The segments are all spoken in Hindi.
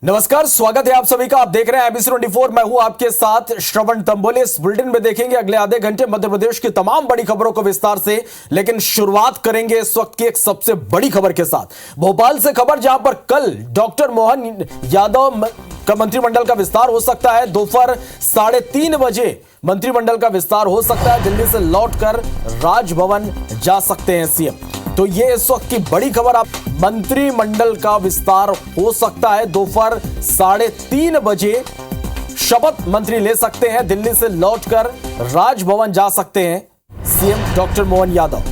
नमस्कार, स्वागत है आप सभी का। आप देख रहे हैं एबीसी 24। मैं हूं आपके साथ श्रवण तंबोले। इस बुलेटिन में देखेंगे अगले आधे घंटे मध्य प्रदेश की तमाम बड़ी खबरों को विस्तार से, लेकिन शुरुआत करेंगे इस वक्त की एक सबसे बड़ी खबर के साथ। भोपाल से खबर, जहां पर कल डॉक्टर मोहन यादव का मंत्रिमंडल का विस्तार हो सकता है। दोपहर 3:30 बजे मंत्रिमंडल का विस्तार हो सकता है। दिल्ली से लौटकर राजभवन जा सकते हैं सीएम। तो ये इस वक्त की बड़ी खबर। आप मंत्रिमंडल का विस्तार हो सकता है। दोपहर 3:30 बजे शपथ मंत्री ले सकते हैं। दिल्ली से लौटकर राजभवन जा सकते हैं सीएम डॉक्टर मोहन यादव।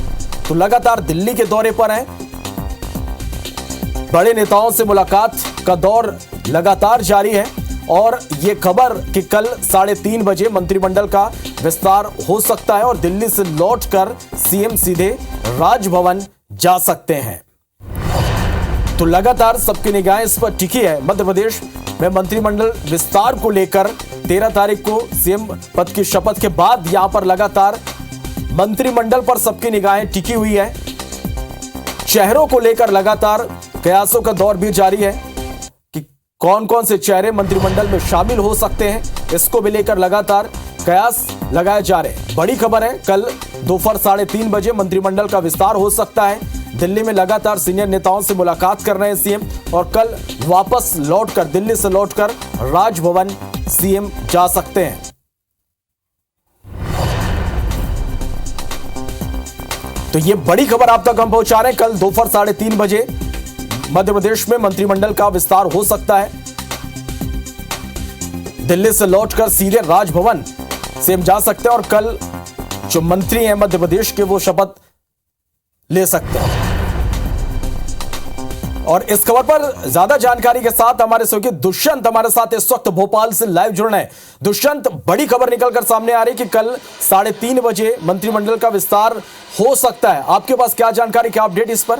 तो लगातार दिल्ली के दौरे पर हैं। बड़े नेताओं से मुलाकात का दौर लगातार जारी है और ये खबर कि कल 3:30 बजे मंत्रिमंडल का विस्तार हो सकता है और दिल्ली से लौटकर सीएम सीधे राजभवन जा सकते हैं। तो लगातार सबकी निगाहें इस पर टिकी है। मध्य प्रदेश में मंत्रिमंडल विस्तार को लेकर 13 तारीख को सीएम पद की शपथ के बाद यहां पर लगातार मंत्रिमंडल पर सबकी निगाहें टिकी हुई है। चेहरों को लेकर लगातार कयासों का दौर भी जारी है कि कौन कौन से चेहरे मंत्रिमंडल में शामिल हो सकते हैं। इसको भी लेकर लगातार कयास लगाए जा रहे हैं। बड़ी खबर है, कल दोपहर 3:30 बजे मंत्रिमंडल का विस्तार हो सकता है। दिल्ली में लगातार सीनियर नेताओं से मुलाकात कर रहे हैं सीएम और कल वापस लौटकर, दिल्ली से लौटकर राजभवन सीएम जा सकते हैं। तो ये बड़ी खबर आप तक हम पहुंचा रहे हैं। कल दोपहर 3:30 बजे मध्य प्रदेश में मंत्रिमंडल का विस्तार हो सकता है। दिल्ली से लौटकर सीधे राजभवन सीएम जा सकते हैं और कल जो मंत्री हैं मध्य प्रदेश के वो शपथ ले सकते हैं। और इस खबर पर ज्यादा जानकारी के साथ हमारे सहयोगी दुष्यंत हमारे साथ इस वक्त भोपाल से लाइव जुड़ रहे हैं। दुष्यंत, बड़ी खबर निकलकर सामने आ रही है कि कल 3:30 बजे मंत्रिमंडल का विस्तार हो सकता है। आपके पास क्या जानकारी, क्या अपडेट इस पर?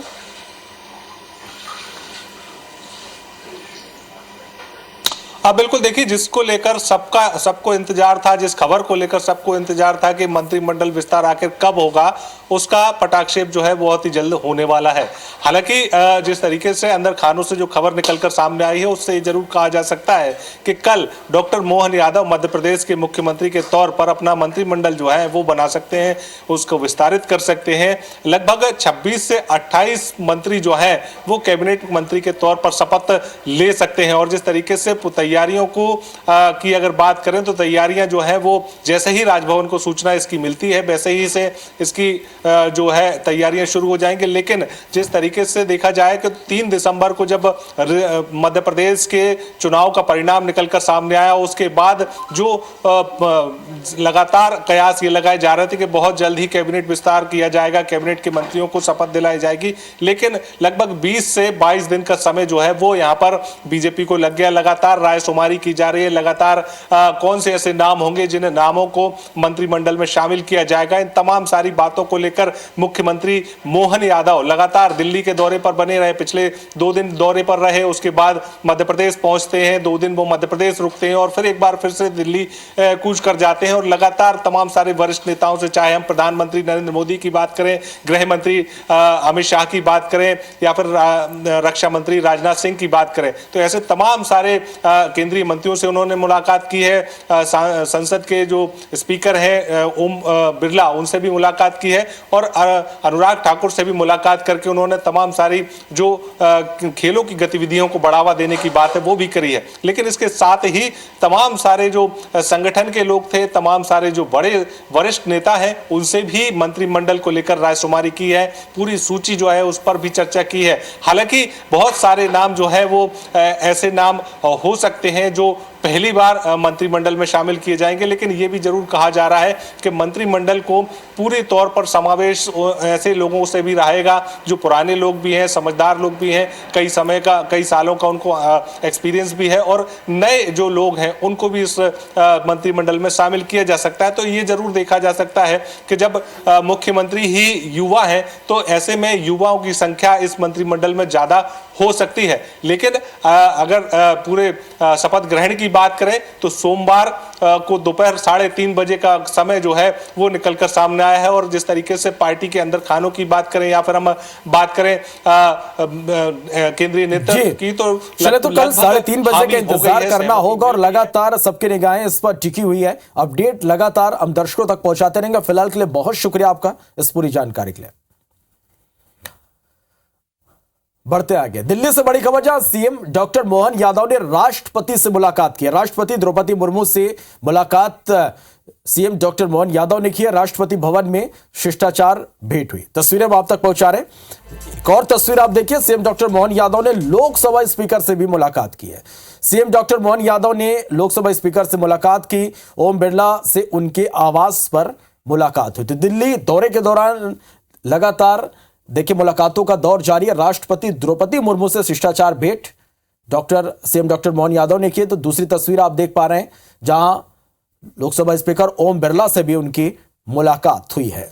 हाँ बिल्कुल, देखिए जिसको लेकर सबको इंतजार था, जिस खबर को लेकर सबको इंतजार था कि मंत्रिमंडल विस्तार आखिर कब होगा, उसका पटाक्षेप जो है बहुत ही जल्द होने वाला है। हालांकि जिस तरीके से अंदर खानों से जो खबर निकलकर सामने आई है उससे ये जरूर कहा जा सकता है कि कल डॉक्टर मोहन यादव मध्य प्रदेश के मुख्यमंत्री के तौर पर अपना मंत्रिमंडल जो है वो बना सकते हैं, उसको विस्तारित कर सकते हैं। लगभग 26 से 28 मंत्री जो है वो कैबिनेट मंत्री के तौर पर शपथ ले सकते हैं। और जिस तरीके से तैयारियों की अगर बात करें तो तैयारियां जो है वो जैसे ही राजभवन को सूचना इसकी मिलती है वैसे ही से इसकी जो है तैयारियां शुरू हो जाएंगी। लेकिन जिस तरीके से देखा जाए कि 3 दिसंबर को जब मध्य प्रदेश के चुनाव का परिणाम निकलकर सामने आया, उसके बाद जो लगातार कयास ये लगाए जा रहे थे कि बहुत जल्द ही कैबिनेट विस्तार किया जाएगा, कैबिनेट के मंत्रियों को शपथ दिलाई जाएगी। लेकिन लगभग 20 से 22 दिन का समय जो है वो यहाँ पर बीजेपी को लग गया। लगातार रायशुमारी की जा रही है, लगातार कौन से ऐसे नाम होंगे जिन नामों को मंत्रिमंडल में शामिल किया जाएगा। इन तमाम सारी बातों को लेकर मुख्यमंत्री मोहन यादव लगातार दिल्ली के दौरे पर बने रहे। पिछले 2 दिन दौरे पर रहे, उसके बाद मध्य प्रदेश पहुंचते हैं, 2 दिन वो मध्य प्रदेश रुकते हैं और फिर एक बार फिर से दिल्ली कूच कर जाते हैं। और लगातार तमाम सारे वरिष्ठ नेताओं से, चाहे हम प्रधानमंत्री नरेंद्र मोदी की बात करें, गृह मंत्री अमित शाह की बात करें या फिर रक्षा मंत्री राजनाथ सिंह की बात करें, तो ऐसे तमाम सारे केंद्रीय मंत्रियों से उन्होंने मुलाकात की है। संसद के जो स्पीकर हैं ओम बिरला, उनसे भी मुलाकात की है और अनुराग ठाकुर से भी मुलाकात करके उन्होंने तमाम सारी जो खेलों की गतिविधियों को बढ़ावा देने की बात है वो भी करी है। लेकिन इसके साथ ही तमाम सारे जो संगठन के लोग थे, तमाम सारे जो बड़े वरिष्ठ नेता हैं, उनसे भी मंत्रिमंडल को लेकर रायशुमारी की है। पूरी सूची जो है उस पर भी चर्चा की है। हालांकि बहुत सारे नाम जो है वो ऐसे नाम हो सकते हैं जो पहली बार मंत्रिमंडल में शामिल किए जाएंगे। लेकिन यह भी जरूर कहा जा रहा है कि मंत्रिमंडल को पूरे तौर पर समावेश ऐसे लोगों से भी रहेगा जो पुराने लोग भी हैं, समझदार लोग भी हैं, कई सालों का उनको एक्सपीरियंस भी है, और नए जो लोग हैं उनको भी इस मंत्रिमंडल में शामिल किया जा सकता है। तो ये जरूर देखा जा सकता है कि जब मुख्यमंत्री ही युवा हैं तो ऐसे में युवाओं की संख्या इस मंत्रिमंडल में ज्यादा हो सकती है। लेकिन अगर पूरे शपथ ग्रहण की बात करें तो सोमवार को दोपहर 3:30 बजे का समय जो है वो निकलकर सामने आया है। और जिस तरीके जैसे पार्टी के अंदर खानों की बात करें या फिर हम बात करें केंद्रीय नेतृत्व की, तो चले तो कल 3:30 बजे का इंतजार करना होगा और लगातार सबकी निगाहें इस पर टिकी हुई है। अपडेट लगातार हम दर्शकों तक पहुंचाते रहेंगे। फिलहाल के लिए बहुत शुक्रिया आपका इस पूरी जानकारी के लिए। बढ़ते आगे, दिल्ली से बड़ी खबर, जहां सीएम डॉक्टर मोहन यादव ने राष्ट्रपति से मुलाकात की। राष्ट्रपति द्रौपदी मुर्मू से मुलाकात सीएम डॉक्टर मोहन यादव ने की है। राष्ट्रपति भवन में शिष्टाचार भेंट हुई। तस्वीरें हम आप तक पहुंचा रहे हैं। एक और तस्वीर आप देखिए, सीएम डॉक्टर मोहन यादव ने लोकसभा स्पीकर से भी मुलाकात की है। सीएम डॉक्टर मोहन यादव ने लोकसभा स्पीकर से मुलाकात की। ओम बिरला से उनके आवास पर मुलाकात हुई। तो दिल्ली दौरे के दौरान लगातार देखिए मुलाकातों का दौर जारी है। राष्ट्रपति द्रौपदी मुर्मू से शिष्टाचार भेंट सीएम डॉक्टर मोहन यादव ने की। तो दूसरी तस्वीर आप देख पा रहे हैं, जहां लोकसभा स्पीकर ओम बिरला से भी उनकी मुलाकात हुई है।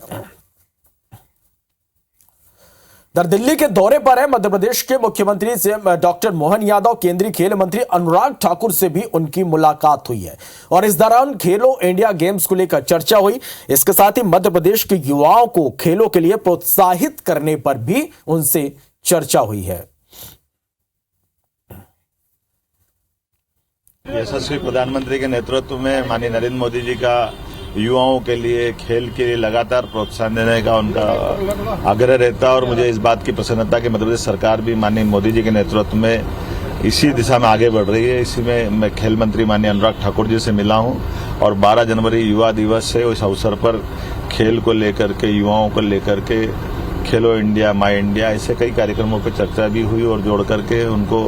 दिल्ली के दौरे पर है मध्य प्रदेश के मुख्यमंत्री सीएम डॉक्टर मोहन यादव। केंद्रीय खेल मंत्री अनुराग ठाकुर से भी उनकी मुलाकात हुई है और इस दौरान खेलो इंडिया गेम्स को लेकर चर्चा हुई। इसके साथ ही मध्य प्रदेश के युवाओं को खेलों के लिए प्रोत्साहित करने पर भी उनसे चर्चा हुई है। यशस्वी प्रधानमंत्री के नेतृत्व में माननीय नरेंद्र मोदी जी का युवाओं के लिए खेल के लिए लगातार प्रोत्साहन देने का उनका आग्रह रहता है और मुझे इस बात की प्रसन्नता कि मध्य प्रदेश सरकार भी माननीय मोदी जी के नेतृत्व में इसी दिशा में आगे बढ़ रही है। इसी में मैं खेल मंत्री माननीय अनुराग ठाकुर जी से मिला हूं और 12 जनवरी युवा दिवस है, उस अवसर पर खेल को लेकर के युवाओं को लेकर के खेलो इंडिया माई इंडिया ऐसे कई कार्यक्रमों पर चर्चा भी हुई और जोड़ करके उनको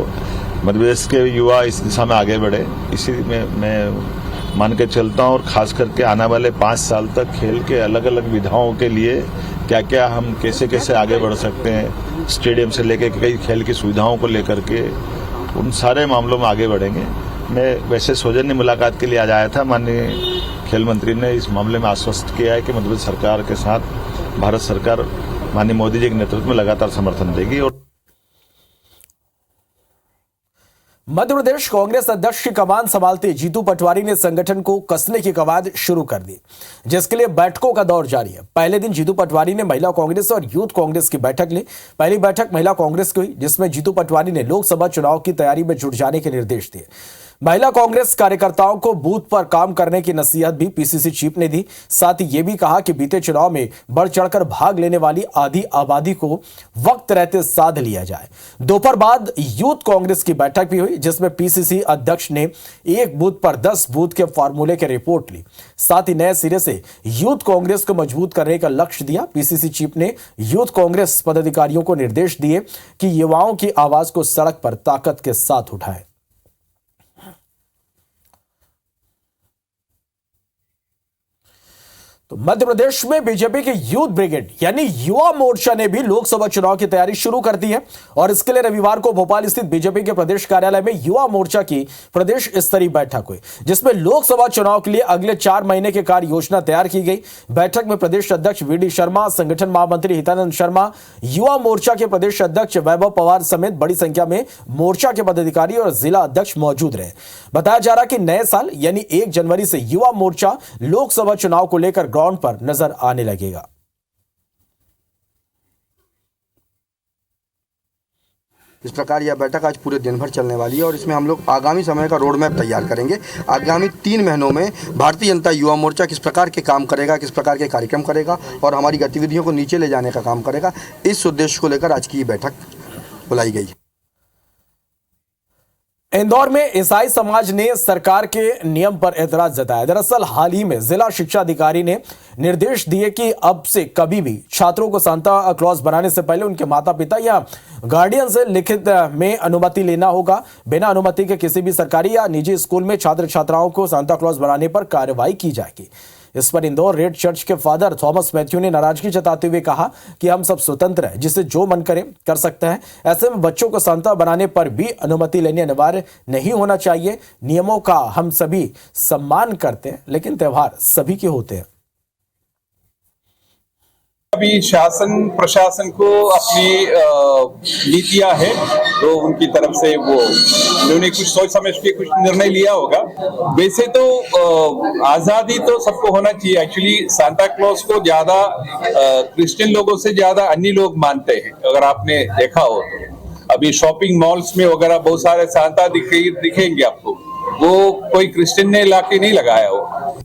मध्य प्रदेश के युवा इस दिशा में आगे बढ़े, इसी में मैं मान के चलता हूं। और खास करके आने वाले 5 साल तक खेल के अलग अलग विधाओं के लिए क्या क्या हम कैसे कैसे आगे बढ़ सकते हैं, स्टेडियम से लेकर कई खेल की सुविधाओं को लेकर के उन सारे मामलों में आगे बढ़ेंगे। मैं वैसे सौजन्य मुलाकात के लिए आज आया था। माननीय खेल मंत्री ने इस मामले में आश्वस्त किया है कि मध्य प्रदेश सरकार के साथ भारत सरकार माननीय मोदी जी के नेतृत्व में लगातार समर्थन देगी। और मध्य प्रदेश कांग्रेस अध्यक्ष की कमान संभालते जीतू पटवारी ने संगठन को कसने की कवायद शुरू कर दी, जिसके लिए बैठकों का दौर जारी है। पहले दिन जीतू पटवारी ने महिला कांग्रेस और यूथ कांग्रेस की बैठक ली। पहली बैठक महिला कांग्रेस की हुई, जिसमें जीतू पटवारी ने लोकसभा चुनाव की तैयारी में जुट जाने के निर्देश दिए। महिला कांग्रेस कार्यकर्ताओं को बूथ पर काम करने की नसीहत भी पीसीसी चीफ ने दी। साथ ही यह भी कहा कि बीते चुनाव में बढ़ चढ़कर भाग लेने वाली आधी आबादी को वक्त रहते साध लिया जाए। दोपहर बाद यूथ कांग्रेस की बैठक भी हुई, जिसमें पीसीसी अध्यक्ष ने एक बूथ पर 10 बूथ के फॉर्मूले की रिपोर्ट ली। साथ ही नए सिरे से यूथ कांग्रेस को मजबूत करने का लक्ष्य दिया। पीसीसी चीफ ने यूथ कांग्रेस पदाधिकारियों को निर्देश दिए कि युवाओं की आवाज को सड़क पर ताकत के साथ उठाएं। तो मध्य प्रदेश में बीजेपी के यूथ ब्रिगेड यानी युवा मोर्चा ने भी लोकसभा चुनाव की तैयारी शुरू कर दी है और इसके लिए रविवार को भोपाल स्थित बीजेपी के प्रदेश कार्यालय में युवा मोर्चा की प्रदेश स्तरीय बैठक हुई, जिसमें लोकसभा चुनाव के लिए अगले 4 महीने की कार्य योजना तैयार की गई। बैठक में प्रदेश अध्यक्ष वीडी शर्मा, संगठन महामंत्री हितानंद शर्मा, युवा मोर्चा के प्रदेश अध्यक्ष वैभव पवार समेत बड़ी संख्या में मोर्चा के पदाधिकारी और जिला अध्यक्ष मौजूद रहे। बताया जा रहा कि नए साल यानी 1 जनवरी से युवा मोर्चा लोकसभा चुनाव को लेकर ग्राउंड पर नजर आने लगेगा। इस प्रकार यह बैठक आज पूरे दिन भर चलने वाली है और इसमें हम लोग आगामी समय का रोड मैप तैयार करेंगे। आगामी 3 महीनों में भारतीय जनता युवा मोर्चा किस प्रकार के काम करेगा, किस प्रकार के कार्यक्रम करेगा और हमारी गतिविधियों को नीचे ले जाने का काम करेगा, इस उद्देश्य को लेकर आज की ये बैठक बुलाई गई। इंदौर में ईसाई समाज ने सरकार के नियम पर एतराज जताया। दरअसल हाल ही में जिला शिक्षा अधिकारी ने निर्देश दिए कि अब से कभी भी छात्रों को सांता क्लॉज बनाने से पहले उनके माता पिता या गार्डियन से लिखित में अनुमति लेना होगा। बिना अनुमति के किसी भी सरकारी या निजी स्कूल में छात्र छात्राओं को सांता क्लॉज बनाने पर कार्रवाई की जाएगी। इस पर इंदौर रेड चर्च के फादर थॉमस मैथ्यू ने नाराजगी जताते हुए कहा कि हम सब स्वतंत्र हैं, जिसे जो मन करे कर सकते हैं। ऐसे में बच्चों को सांता बनाने पर भी अनुमति लेनी अनिवार्य नहीं होना चाहिए। नियमों का हम सभी सम्मान करते हैं, लेकिन त्योहार सभी के होते हैं। अभी शासन प्रशासन को अपनी नीतियां है तो उनकी तरफ से वो उन्होंने कुछ सोच समझ के कुछ निर्णय लिया होगा। वैसे तो आजादी तो सबको होना चाहिए। एक्चुअली सांता क्लॉज को ज्यादा क्रिश्चियन लोगों से ज्यादा अन्य लोग मानते हैं। अगर आपने देखा हो तो अभी शॉपिंग मॉल्स में वगैरह बहुत सारे सांता दिखेंगे आपको, वो कोई क्रिश्चियन ने लाके नहीं लगाया हो।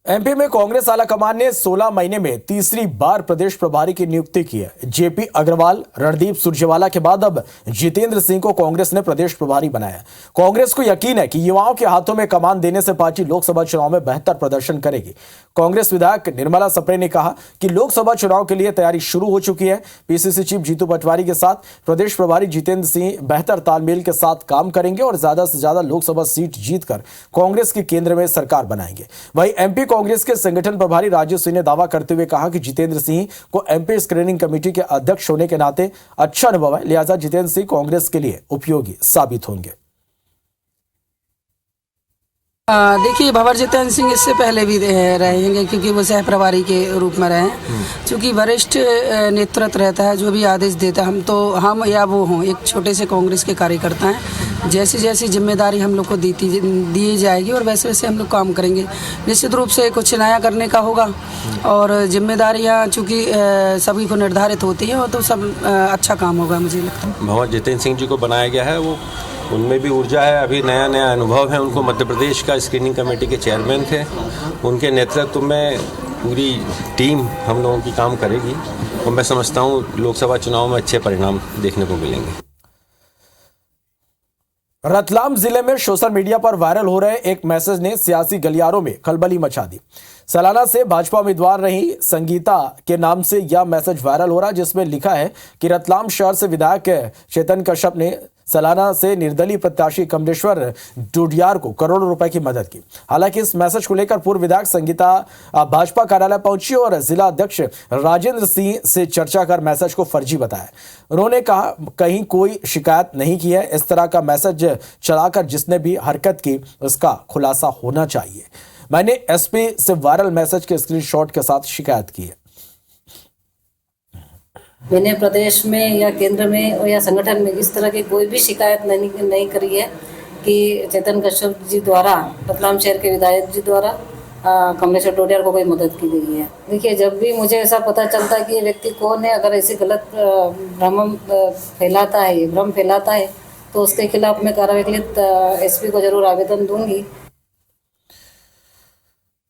एमपी में कांग्रेस आलाकमान ने 16 महीने में तीसरी बार प्रदेश प्रभारी की नियुक्ति की है। जेपी अग्रवाल, रणदीप सुरजेवाला के बाद अब जितेंद्र सिंह को कांग्रेस ने प्रदेश प्रभारी बनाया। कांग्रेस को यकीन है कि युवाओं के हाथों में कमान देने से पार्टी लोकसभा चुनाव में बेहतर प्रदर्शन करेगी। कांग्रेस विधायक निर्मला सप्रे ने कहा कि लोकसभा चुनाव के लिए तैयारी शुरू हो चुकी है। पीसीसी चीफ जीतू पटवारी के साथ प्रदेश प्रभारी जितेंद्र सिंह बेहतर तालमेल के साथ काम करेंगे और ज्यादा से ज्यादा लोकसभा सीट जीतकर कांग्रेस के केंद्र में सरकार बनाएंगे। वहीं एमपी कांग्रेस के संगठन प्रभारी राजू सिंह ने दावा करते हुए कहा कि जितेंद्र सिंह को एमपी स्क्रीनिंग कमेटी के अध्यक्ष होने के नाते अच्छा अनुभव है, लिहाजा जितेंद्र सिंह कांग्रेस के लिए उपयोगी साबित होंगे। देखिए, भंवर जितेंद्र सिंह इससे पहले भी रहेंगे क्योंकि वो सह प्रभारी के रूप में रहे हैं। चूँकि वरिष्ठ नेतृत्व रहता है, जो भी आदेश देता है, हम या वो हों एक छोटे से कांग्रेस के कार्यकर्ता हैं। जैसी जैसी जिम्मेदारी हम लोग को दी जाएगी और वैसे वैसे हम लोग काम करेंगे। निश्चित रूप से कुछ नया करने का होगा और जिम्मेदारियाँ चूँकि सभी को निर्धारित होती हैं, तो सब अच्छा काम होगा मुझे लगता है। भंवर जितेंद्र सिंह जी को बनाया गया है, वो उनमें भी ऊर्जा है, अभी नया नया अनुभव है उनको। मध्य प्रदेश का स्क्रीनिंग कमेटी के चेयरमैन थे, उनके नेतृत्व में पूरी टीम हम लोगों की काम करेगी और मैं समझता हूँ लोकसभा चुनाव में अच्छे परिणाम देखने को मिलेंगे। रतलाम जिले में सोशल मीडिया पर वायरल हो रहे एक मैसेज ने सियासी गलियारों में खलबली मचा दी। सलाना से भाजपा उम्मीदवार रही संगीता के नाम से यह मैसेज वायरल हो रहा है, जिसमें लिखा है कि रतलाम शहर से विधायक चेतन कश्यप ने सलाना से निर्दलीय प्रत्याशी कमलेश्वर डोडियार को करोड़ों रुपए की मदद की। हालांकि इस मैसेज को लेकर पूर्व विधायक संगीता भाजपा कार्यालय पहुंची और जिला अध्यक्ष राजेंद्र सिंह से चर्चा कर मैसेज को फर्जी बताया। उन्होंने कहा कहीं कोई शिकायत नहीं की है, इस तरह का मैसेज चलाकर जिसने भी हरकत की उसका खुलासा होना चाहिए। मैंने एसपी से वायरल मैसेज के स्क्रीनशॉट के साथ शिकायत की है। मैंने प्रदेश में या केंद्र में या संगठन में इस तरह की कोई भी शिकायत नहीं करी है कि चेतन कश्यप जी द्वारा, रतलाम शहर के विधायक जी द्वारा कमलेश्वर डोडियार को कोई मदद की गई है। देखिए, जब भी मुझे ऐसा पता चलता है कि ये व्यक्ति कौन है, अगर ऐसी गलत भ्रम फैलाता है तो उसके खिलाफ मैं कार्रवाई के लिए एसपी को जरूर आवेदन दूंगी।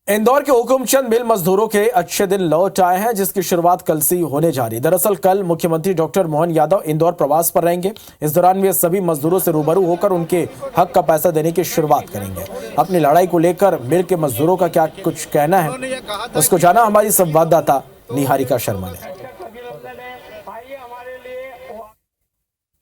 इंदौर के हुकुमचंद मिल मजदूरों के अच्छे दिन लौट आए हैं, जिसकी शुरुआत कल से होने जा रही। दरअसल कल मुख्यमंत्री डॉक्टर मोहन यादव इंदौर प्रवास पर रहेंगे। इस दौरान वे सभी मजदूरों से रूबरू होकर उनके हक का पैसा देने की शुरुआत करेंगे। अपनी लड़ाई को लेकर मिल के मजदूरों का क्या कुछ कहना है, उसको जाना हमारी संवाददाता निहारिका शर्मा ने।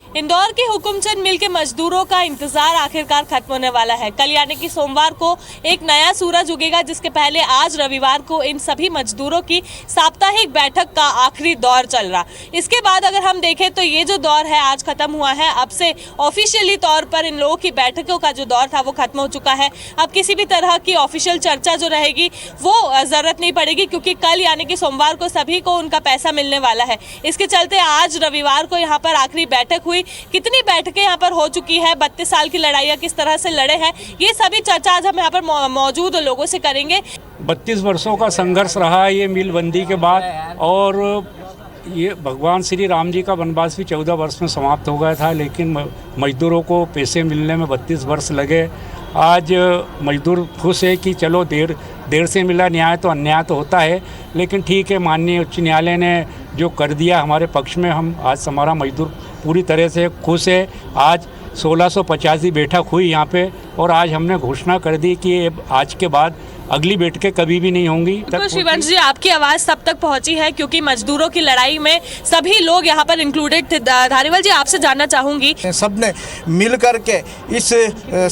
इंदौर के हुकुमचंद मिल के मजदूरों का इंतजार आखिरकार खत्म होने वाला है। कल यानी कि सोमवार को एक नया सूरज उगेगा, जिसके पहले आज रविवार को इन सभी मजदूरों की साप्ताहिक बैठक का आखिरी दौर चल रहा। इसके बाद अगर हम देखें तो ये जो दौर है आज खत्म हुआ है। अब से ऑफिशियली तौर पर इन लोगों की बैठकों का जो दौर था वो खत्म हो चुका है। अब किसी भी तरह की ऑफिशियल चर्चा जो रहेगी वो जरूरत नहीं पड़ेगी, क्योंकि कल यानी कि सोमवार को सभी को उनका पैसा मिलने वाला है। इसके चलते आज रविवार को यहाँ पर आखिरी बैठक हुई। कितनी बैठकें यहाँ पर हो चुकी है, 32 साल की लड़ाइयाँ किस तरह से लड़े हैं, ये सभी चर्चा आज हम यहाँ पर मौजूद लोगों से करेंगे। 32 वर्षों का संघर्ष रहा है ये मिल बंदी के बाद, और ये भगवान श्री राम जी का वनवास भी 14 वर्ष में समाप्त हो गया था, लेकिन मजदूरों को पैसे मिलने में 32 वर्ष लगे। आज मजदूर खुश है कि चलो देर से मिला न्याय, तो अन्याय तो होता है, लेकिन ठीक है, माननीय उच्च न्यायालय ने जो कर दिया हमारे पक्ष में, हम आज हमारा मजदूर पूरी तरह से खुश है। आज 1650 बैठक हुई यहाँ पे, और आज हमने घोषणा कर दी कि आज के बाद अगली बैठकें कभी भी नहीं होंगी। तो शिवंश जी, आपकी आवाज़ सब तक पहुंची है, क्योंकि मजदूरों की लड़ाई में सभी लोग यहाँ पर इंक्लूडेड थे। धारीवाल जी, आपसे जानना चाहूँगी, सबने मिल करके इस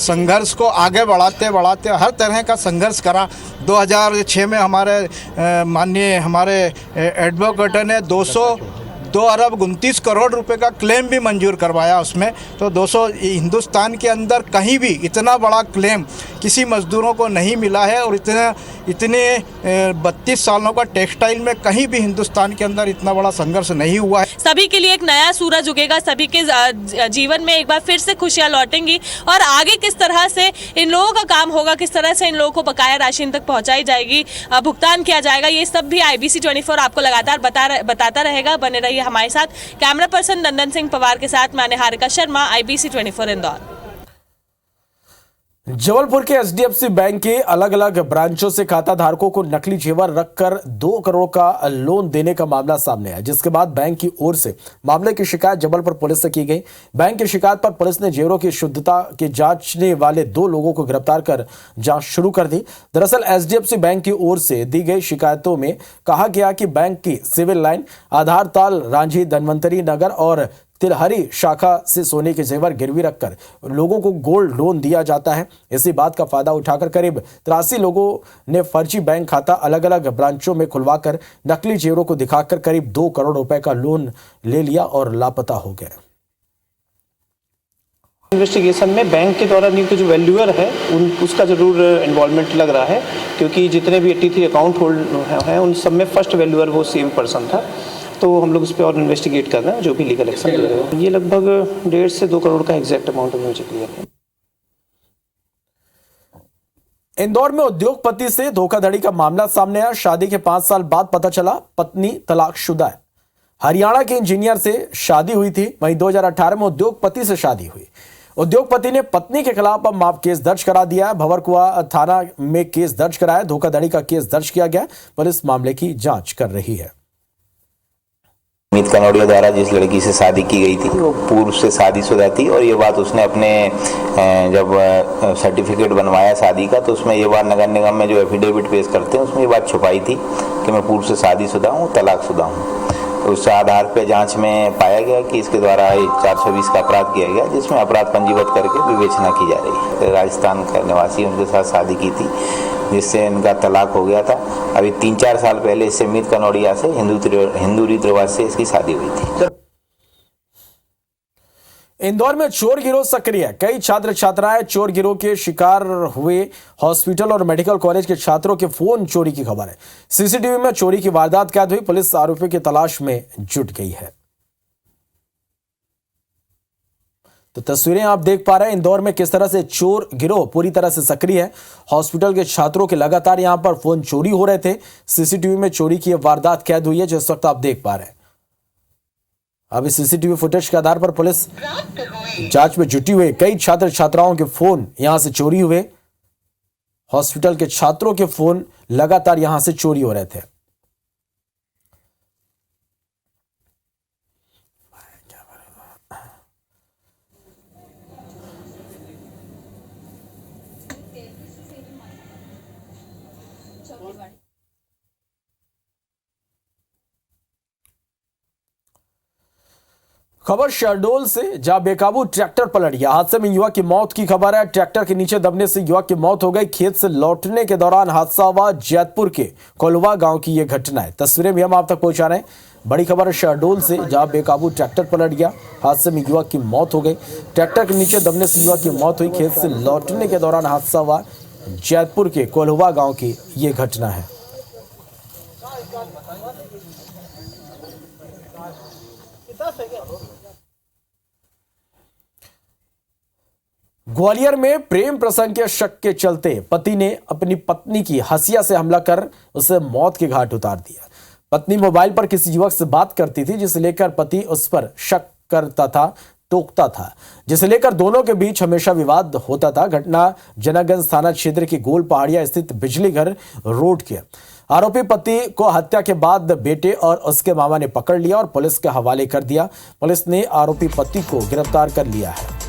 संघर्ष को आगे बढ़ाते हर तरह का संघर्ष करा। 2006 में हमारे माननीय हमारे एडवोकेट ने 2 अरब 29 करोड़ रुपए का क्लेम भी मंजूर करवाया उसमें। तो 200 हिंदुस्तान के अंदर कहीं भी इतना बड़ा क्लेम किसी मजदूरों को नहीं मिला है। और इतने 32 सालों का टेक्सटाइल में कहीं भी हिंदुस्तान के अंदर इतना बड़ा संघर्ष नहीं हुआ है। सभी के लिए एक नया सूरज उगेगा, सभी के जीवन में एक बार फिर से खुशियां लौटेंगी और आगे किस तरह से इन लोगों का काम होगा, किस तरह से इन लोगों को बकाया राशि इन तक पहुंचाई जाएगी, भुगतान किया जाएगा, ये सब भी IBC 24 आपको लगातार बताता रहेगा। बने रहिए हमारे साथ। कैमरा पर्सन नंदन सिंह पवार के साथ मैं निहारिका शर्मा, IBC 24 इंदौर। जबलपुर के HDFC बैंक के अलग अलग ब्रांचों से खाता धारकों को नकली जेवर रखकर 2 करोड़ का लोन देने का मामला सामने आया, जिसके बाद बैंक की ओर से मामले की शिकायत जबलपुर पुलिस से की गई। बैंक की शिकायत पर पुलिस ने जेवरों की शुद्धता की जांचने वाले 2 लोगों को गिरफ्तार कर जांच शुरू कर दी। दरअसल HDFC बैंक की ओर से दी गई शिकायतों में कहा गया कि बैंक की सिविल लाइन, आधार ताल, रांझी, धनवंतरी नगर और तिलहरी शाखा से सोने के जेवर गिरवी रखकर लोगों को गोल्ड लोन दिया जाता है। इसी बात का फायदा उठाकर करीब 83 लोगों ने फर्जी बैंक खाता अलग अलग ब्रांचों में खुलवाकर नकली जेवरों को दिखाकर करीब 2 करोड़ रुपए का लोन ले लिया और लापता हो गए। इन्वेस्टिगेशन में बैंक के द्वारा नियुक्त जो वैल्यूअर है उसका जरूर इन्वॉल्वमेंट लग रहा है, क्योंकि जितने भी 83 अकाउंट होल्ड हैं उन सब में फर्स्ट वैल्यूअर वो सेम पर्सन था। तो हम लोग उस पर और इन्वेस्टिगेट कर रहे हैं, जो भी लीगल एक्शन ले रहे हैं। ये लगभग 1.5 से 2 करोड़ का एग्जैक्ट अमाउंट मुझे क्लियर है। इंदौर में उद्योगपति से धोखाधड़ी का मामला सामने आया। शादी के 5 साल बाद पता चला पत्नी तलाकशुदा है। हरियाणा के इंजीनियर से शादी हुई थी, वहीं 2018 में उद्योगपति से शादी हुई। उद्योगपति ने पत्नी के खिलाफ अब माफ केस दर्ज करा दिया है। भंवरकुआ थाना में केस दर्ज कराया, धोखाधड़ी का केस दर्ज किया गया। पुलिस मामले की जांच कर रही है। अमित कनौड़िया द्वारा जिस लड़की से शादी की गई थी वो पूर्व से शादीशुदा थी, और ये बात उसने अपने जब सर्टिफिकेट बनवाया शादी का तो उसमें ये बात नगर निगम में जो एफिडेविट पेश करते हैं उसमें ये बात छुपाई थी कि मैं पूर्व से शादीशुदा हूँ, तलाकशुदा हूँ। तो उस आधार पर जांच में पाया गया कि इसके द्वारा 420 का अपराध किया गया, जिसमें अपराध पंजीबद्ध करके विवेचना की जा रही है। राजस्थान का निवासी उनके साथ शादी की थी, जिससे इनका तलाक हो गया था। अभी 3-4 साल पहले इससे अमित कनौड़िया से हिंदू रीति रिवाज से इसकी शादी हुई थी। इंदौर में चोर गिरोह सक्रिय है। कई छात्र छात्राएं चोर गिरोह के शिकार हुए। हॉस्पिटल और मेडिकल कॉलेज के छात्रों के फोन चोरी की खबर है। CCTV में चोरी की वारदात कैद हुई। पुलिस आरोपी की तलाश में जुट गई है। तो तस्वीरें आप देख पा रहे हैं इंदौर में किस तरह से चोर गिरोह पूरी तरह से सक्रिय है। हॉस्पिटल के छात्रों के लगातार यहां पर फोन चोरी हो रहे थे। CCTV में चोरी की वारदात कैद हुई है, जिस वक्त आप देख पा रहे हैं। अभी CCTV फुटेज के आधार पर पुलिस जांच में जुटी हुई। कई छात्र छात्राओं के फोन यहां से चोरी हुए। हॉस्पिटल के छात्रों के फोन लगातार यहां से चोरी हो रहे थे। खबर शहडोल से, जहां बेकाबू ट्रैक्टर पलट गया। हादसे में युवक की मौत की खबर है। ट्रैक्टर के नीचे दबने से युवक की मौत हो गई। खेत से लौटने के दौरान हादसा हुआ। जैतपुर के कोलवा गांव की यह घटना है। तस्वीरें भी हम आप तक पहुंचा रहे हैं। बड़ी खबर है शहडोल से, जहां बेकाबू ट्रैक्टर पलट गया। हादसे में युवक की मौत हो गई। ट्रैक्टर के नीचे दबने से युवक की मौत हुई। खेत से लौटने के दौरान हादसा हुआ। जैतपुर के कोलवा गांव की यह घटना है। ग्वालियर में प्रेम प्रसंग के शक के चलते पति ने अपनी पत्नी की हंसिया से हमला कर उसे मौत के घाट उतार दिया। पत्नी मोबाइल पर किसी युवक से बात करती थी, जिसे लेकर पति उस पर शक करता था, टोकता था, जिसे लेकर दोनों के बीच हमेशा विवाद होता था। घटना जनकगंज थाना क्षेत्र की गोल पहाड़िया स्थित बिजली घर रोड के। आरोपी पति को हत्या के बाद बेटे और उसके मामा ने पकड़ लिया और पुलिस के हवाले कर दिया। पुलिस ने आरोपी पति को गिरफ्तार कर लिया है।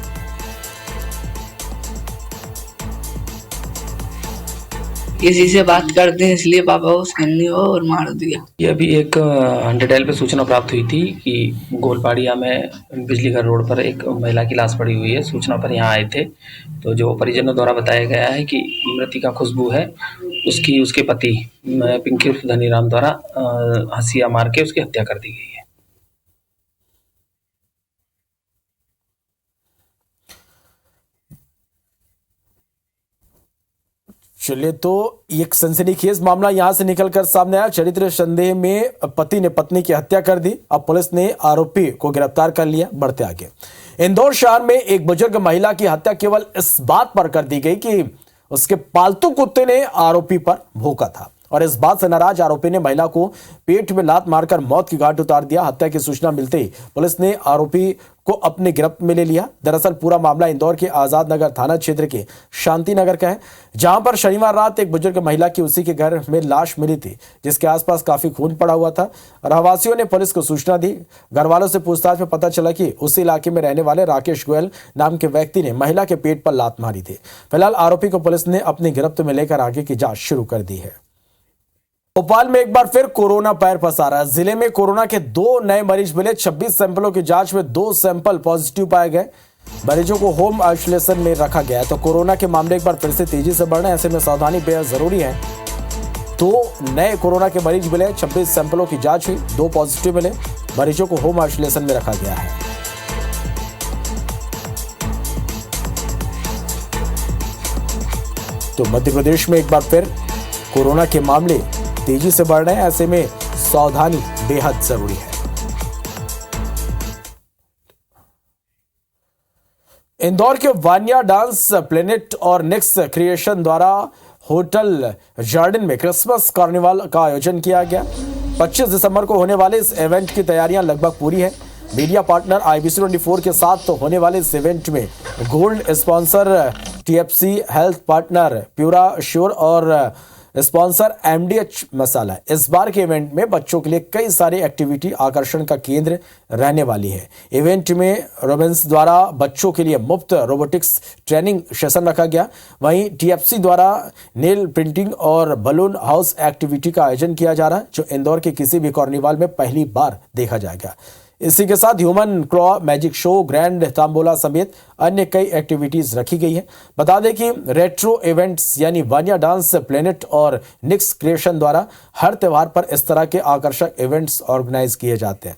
किसी से बात करते हैं इसलिए पापा को सुनने और मार दिया। ये अभी एक 100 पे सूचना प्राप्त हुई थी कि गोलपाड़िया में बिजली घर रोड पर एक महिला की लाश पड़ी हुई है। सूचना पर यहाँ आए थे तो जो परिजनों द्वारा बताया गया है कि मृतिका खुशबू है, उसके पति पिंकी उर्फ धनीराम द्वारा हंसिया मार के उसकी हत्या कर दी गई है। चलिए, तो एक सनसनीखेज मामला यहां से निकलकर सामने आया। चरित्र संदेह में पति ने पत्नी की हत्या कर दी। अब पुलिस ने आरोपी को गिरफ्तार कर लिया। बढ़ते आगे, इंदौर शहर में एक बुजुर्ग महिला की हत्या केवल इस बात पर कर दी गई कि उसके पालतू कुत्ते ने आरोपी पर भौंका था और इस बात से नाराज आरोपी ने महिला को पेट में लात मारकर मौत की घाट उतार दिया। हत्या की सूचना मिलते ही पुलिस ने आरोपी को अपने गिरफ्त में ले लिया। दरअसल पूरा मामला इंदौर के आजाद नगर थाना क्षेत्र के शांति नगर का है, जहां पर शनिवार रात एक बुजुर्ग महिला की उसी के घर में लाश मिली थी, जिसके आसपास काफी खून पड़ा हुआ था। रहवासियों ने पुलिस को सूचना दी। घर वालों से पूछताछ में पता चला कि उसी इलाके में रहने वाले राकेश गोयल नाम के व्यक्ति ने महिला के पेट पर लात मारी थी। फिलहाल आरोपी को पुलिस ने अपनी गिरफ्त में लेकर आगे की जांच शुरू कर दी है। भोपाल में एक बार फिर कोरोना पैर पसारा। जिले में कोरोना के 2 नए मरीज मिले। 26 सैंपलों की जांच में 2 सैंपल पॉजिटिव पाए गए। मरीजों को होम आइसोलेशन में रखा गया है। तो कोरोना के मामले एक बार फिर से तेजी से बढ़ रहे हैं, ऐसे में सावधानी बेहद जरूरी है। 2 नए कोरोना के मरीज मिले। 26 सैंपलों की जांच हुई, 2 पॉजिटिव मिले। मरीजों को होम आइसोलेशन में रखा गया है। तो मध्य प्रदेश में एक बार फिर कोरोना के मामले तेजी से बढ़ रहे हैं, ऐसे में सावधानी बेहद जरूरी है। इंदौर के वानिया डांस प्लेनेट और निक्स क्रिएशन द्वारा होटल जर्डन में क्रिसमस कार्निवाल का आयोजन किया गया। 25 दिसंबर को होने वाले इस इवेंट की तैयारियां लगभग पूरी है। मीडिया पार्टनर IBC 24 के साथ तो होने वाले इस इवेंट में gold sponsor TFC, health partner pura sure और स्पॉन्सर MDH मसाला। इस बार के इवेंट में बच्चों के लिए कई सारी एक्टिविटी आकर्षण का केंद्र रहने वाली है। इवेंट में रोबिन्स द्वारा बच्चों के लिए मुफ्त रोबोटिक्स ट्रेनिंग सेशन रखा गया। वहीं TFC द्वारा नेल प्रिंटिंग और बलून हाउस एक्टिविटी का आयोजन किया जा रहा है, जो इंदौर के किसी भी कार्निवाल में पहली बार देखा जाएगा। इसी के साथ human claw magic show, grand tambola समेत अन्य कई एक्टिविटीज रखी गई है। बता दें कि रेट्रो इवेंट्स यानी वानिया डांस प्लेनेट और निक्स क्रिएशन द्वारा हर त्योहार पर इस तरह के आकर्षक इवेंट्स ऑर्गेनाइज किए जाते हैं।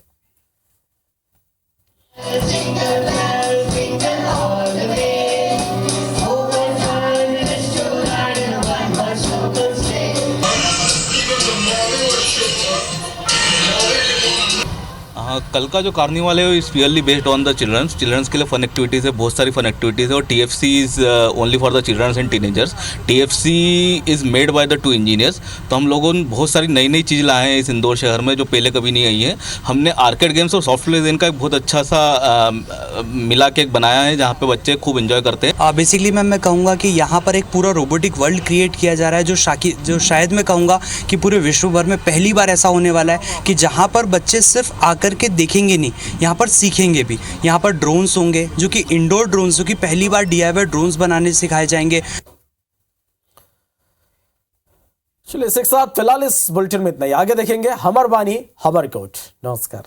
कल का जो कार्निवाल है वो is purely based on the children's के लिए फन एक्टिविटीज़ है, बहुत सारी फन एक्टिविटीज़ है। और TFC is only for the children's and teenagers. TFC is made by the 2 engineers. तो हम लोगों ने बहुत सारी नई नई चीज़ लाए हैं इस इंदौर शहर में, जो पहले कभी नहीं आई है। हमने आर्केड गेम्स और सॉफ्टवेयर डिज़ाइन का एक बहुत अच्छा सा मिला के बनाया है, जहाँ पे बच्चे खूब एंजॉय करते हैं। बेसिकली मैं कहूँगा कि यहाँ पर एक पूरा रोबोटिक वर्ल्ड क्रिएट किया जा रहा है, जो शायद मैं कहूँगा कि पूरे विश्व भर में पहली बार ऐसा होने वाला है कि जहाँ पर बच्चे सिर्फ आकर के देखेंगे नहीं, यहाँ पर सीखेंगे भी। यहाँ पर ड्रोन्स होंगे, जो कि इंडोर ड्रोन्स, जो कि पहली बार DIY ड्रोन्स बनाने सिखाए जाएंगे। चलिए, इसके साथ फिलहाल इस बुलेटिन में इतना ही। आगे देखेंगे हमर बानी हमर कोट। नमस्कार।